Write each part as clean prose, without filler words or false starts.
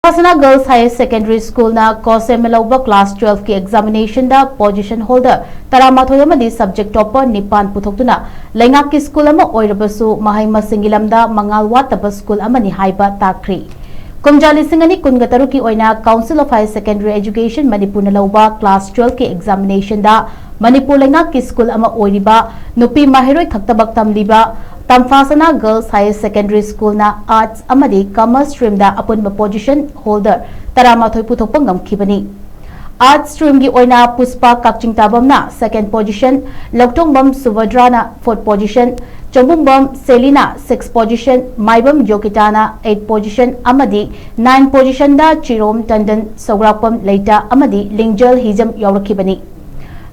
Tamphasana Girls Higher Secondary School na Coshem Louba Class 12 ki examination da position holder taramathoy amadi subject topper nipan puthokduna LEINGAK ki school ama OIRABASU MAHEI masinggi LAMDA MANGAL WATTABA school amani HAIBA TAKKHRE Kumjali singani kungataru ki oina Council of Higher Secondary Education manipur na Louba Class 12 ki examination da manipur LEINGAK ki school ama oiriba nupi mahiroi khaktabak tamliba Tamphasana Girls Higher Secondary School na Arts amadi Commerce stream da apunba position holder taramathoy puthokpa ngamkhibani Arts stream gi oina Puspa Kakchingtabam na second position Loktongbam Subhadra na fourth position Chombumbam Selina 6th position Maibam Jokitana 8th position amadi 9th position da Chirom Tandon Sograkpam Leita amadi Lingjal Hijam yawrakhibani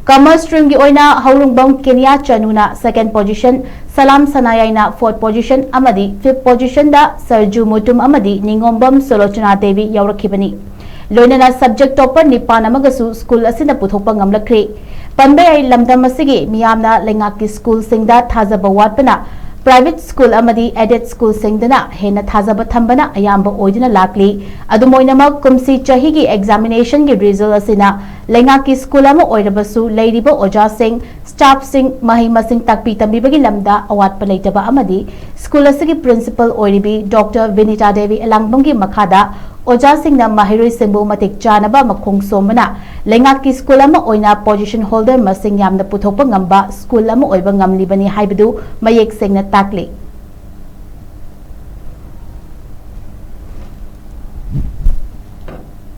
Commerce stream gi oina Haurungbam Kenya Chanuna second position Salam Sanayaina 4th position amadi 5th position da Sarju Mutum amadi Ningombam Solochana Devi yawrakhibani Loinana subject topper nipan amagasu school asina puthokpa ngamlakre Panbai LAMDA masigi miyamna LEINGAK ki school singda thazaba watpana private school amadi aided school singdana hena thazaba thambana ayamba oidina lakli adumoinama kumsi chahi gi examination gi result asina LEINGAK ki school ama oirabasu leiriba oja sing staff sing mahei masing takpi tambibagi lamda awatpa leitaba amadi school asigi principal oiribi Dr. Vinita Devi Alangbamgi makhada oja singna mahiroi singbu matik chanaba makhong somana LEINGAK ki school ama oina position holder masing yamna puthokpa ngamba school ama oiba ngamlibani haibadu mayek singna takli